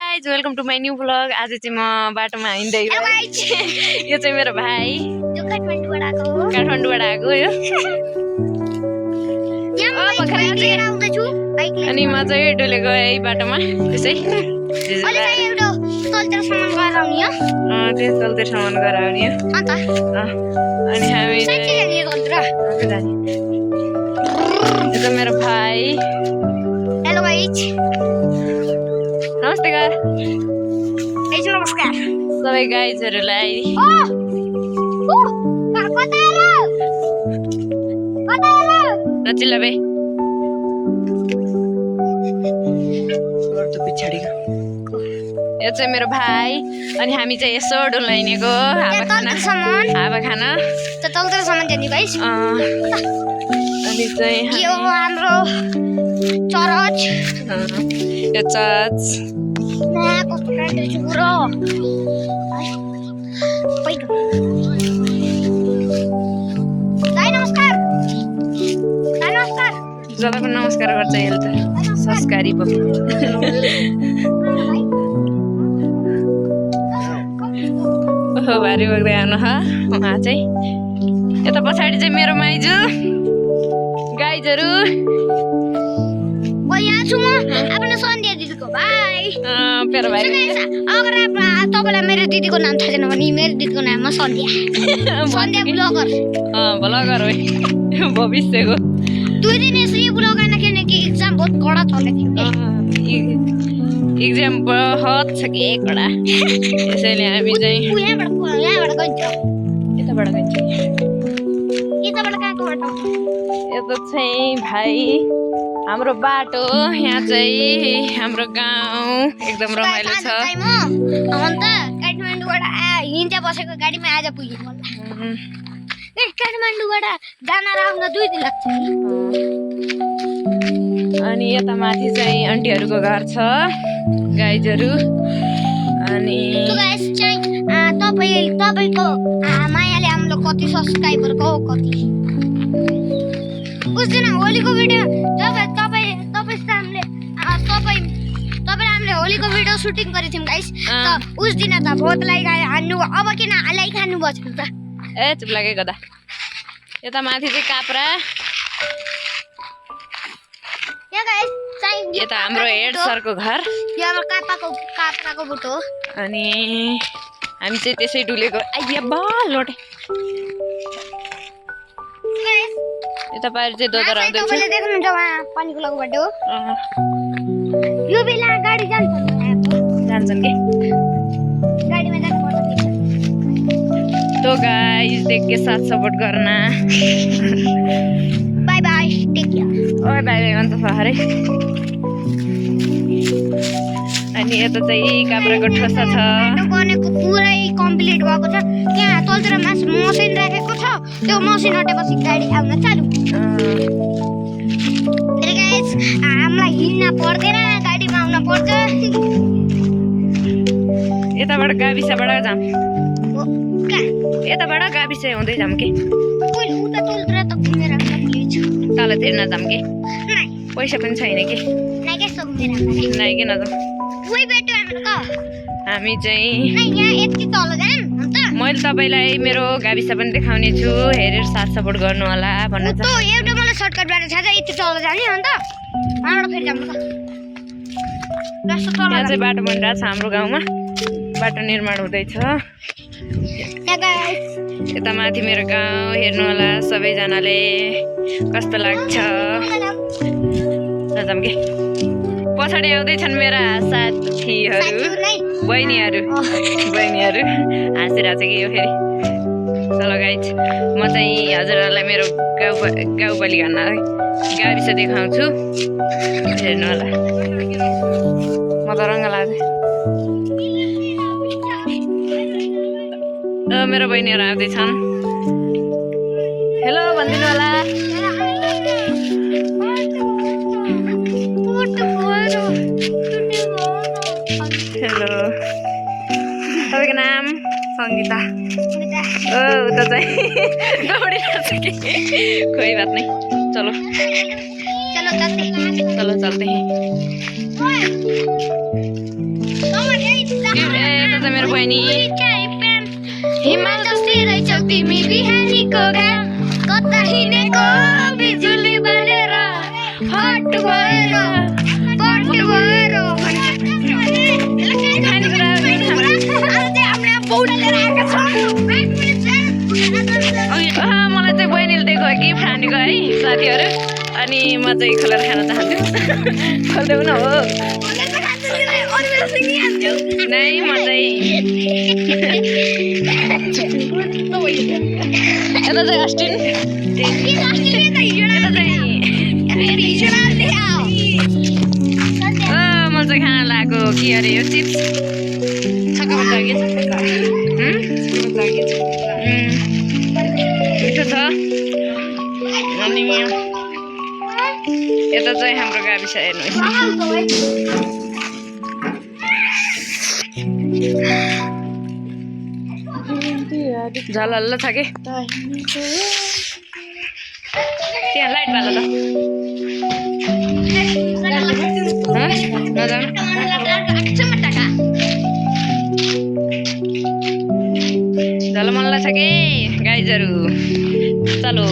Guys welcome to my new blog. आज चाहिँ म बाटोमा हिँड्दै यो चाहिँ मेरो भाइ काठमाडौँबाट आएको यो अनि म चाहिँ डुलेको है बाटोमा त्यसै तलतिर सामान गराउने अनि हामी यो मेरो भाइ हेलो गाइज नमस्ते गर नमस्कार सबै गाइजहरूलाई रचिला बे पछाडिको यो चाहिँ मेरो भाइ अनि हामी चाहिँ यसो डुल्न हिँडेको हावा खान तलतिर सामान दिने गाइज अनि चाहिँ यो हाम्रो चरच यो चर्च कस्तो काट्दै छु ब्रो नमस्कार सबैको नमस्कार गर्छ यसले त संस्कारी पो ओहो भारी बग्दै आउनु उहाँ चाहिँ यता पछाडि चाहिँ मेरो माइजू गाइजहरू यहाँ छु म आफ्नो सन्ध्या दिदीको भाइ मेरो भाइ अगर तपाईँलाई मेरो दिदीको नाम थाहा छैन भने मेरो दिदीको नाम हो सन्ध्या ब्लगर ब्लगर हो भविष्यको 2 दिन यसरी ब्लगर किनकि एक्जाम बहुत कडा चलेको थियो एक्जाम बहुत छ कि कडा यसैले हामी चाहिँ यहाँबाट गइन्छ यताबाट गइन्छ यताबाट कहाँको बाटो यो त चाहिँ भाइ हाम्रो बाटो यहाँ चाहिँ हाम्रो गाउँ एकदम रमाइलो छ अन्त काठमाडौँबाट हिँड्दै बसेको गाडीमा आज पुग्यो काठमाडौँबाट जान र आउन 2 दिन लाग्छ अनि यता माथि चाहिँ आन्टीहरूको घर छ गाइजहरू अनि तपाईँको मायाले हाम्रो कति सब्सक्राइबरको कति उस दिन होलीको भिडियो जब तपाईँले हामीले होलीको भिडियो सुटिङ गरेको थियौँ गाइस उस दिन त बहुत लाइक हान्नु अब किन लाइक हान्नु पर्छ त ए चुप लागे गदा यता माथि चाहिँ काप्रा यता हाम्रो हेड सरको घर यो हाम्रो काप्राको बुटो हो अनि हामी चाहिँ त्यसै डुलेको आइया बा लोटे यता पारि चाहिँ दोदर आउँदैछ तपाईँले देख्नुहुन्छ वहाँ पानीको लगबाट हो यो बेला गाडी जान्छन् के गाडीमा जानुपर्छ तो गाइस देख के साथ सपोर्ट करना बाय बाय टेक केयर ओए बाय बाय भन्छ हरे अनि यता चाहिँ काप्राको ठोसा छ बनेको पुरै कम्प्लिट भएको छ त्यहाँ तलतिर मसिन राखेको छ त्यो मसिन हटेपछि गाडी आउन चालु फेरि गाइस हामीलाई हिँड्न पर्दैन गाडीमा आउन पर्छ यताबाट गाविसबाट जाम यताबाट गाविस हुँदै जाम के पहिले उता तलतिर त घुमेर आउन प्लिज तलतिर नजाम के पैसा पनि छैन के नाइ के सब घुमेर आउन नाइ के नजाम उही बेटो हाम्रो हामी चाहिँ यहाँ यति तल जाम अन्त मैले तपाईलाई मेरो गाविस पनि देखाउने छु हेरेर साथ सपोर्ट गर्नु होला भन्न त एउटा मलाई सर्टकट बाटो छ यति तल जाने अन्त वहाँबाट फेरि जाम त रस्ता तल यहाँ चाहिँ बाटो बनिरहेको छ हाम्रो गाउँमा बाटो निर्माण हुँदैछ यता माथि मेरो गाउँ हेर्नु होला सबैजनाले कस्तो लाग्छ नजाम के पछाडि आउँदैछन् मेरा साथीहरू बहिनीहरू हाँसिरहेको छ कि यो फेरि चलो गाइज म चाहिँ हजुरहरूलाई मेरो गाउँपालि गाविस देखाउँछु हेर्नु होला म त रङ्ग लाग्छ मेरो बहिनीहरू आउँदैछन् हेलो भनिदिनु होला हेलो तपाईँको नाम सङ्गीता उता चाहिँ दौडिरहेको छ कि कोही बात नहीं चलो चलो चलते हैं चलो चलते हैं छ मेरो बहिनी हिमाल जस्तै रहेछौ तिमी बिहानीको घाम कता हिँडेको बिजुली बालेर फट भएर मलाई चाहिँ बहिनीले दिएको गिफ्ट हानेको है साथीहरू अनि म चाहिँ खोलेर खान चाहन्छु खोलिदेऊ न हो नै म चाहिँ यता चाहिँ अस्टिन म चाहिँ खाना लगाएको के अरे यो चिप्स मिठो छ अनि यता चाहिँ हाम्रो गाविस हेर्नुहोस् झलल्ल छ कि त्यहाँ लाइट बाल त झलमल्ल छ कि गाइजहरू चलो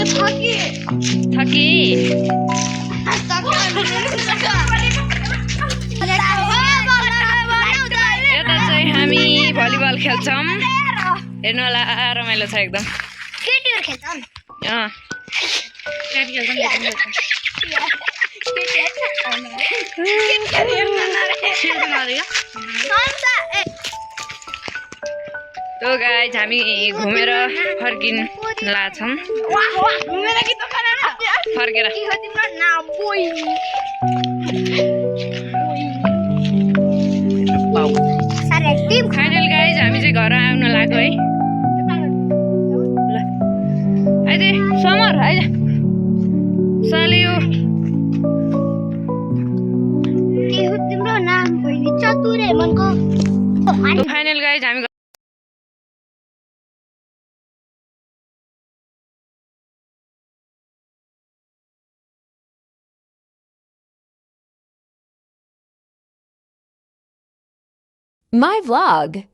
छ कि यता चाहिँ हामी भलिबल खेल्छौँ हेर्नु होला रमाइलो छ एकदम तो गाइज हामी घुमेर फर्किन लाग्छौँ फर्केर फाइनल गाइज हामी चाहिँ घर आउन लाग्यो है ल आइज समर आइज सालियो तिम्रो नाम बहिनी चतुरे मनको फाइनल गाइज हामी My vlog.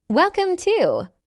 Welcome to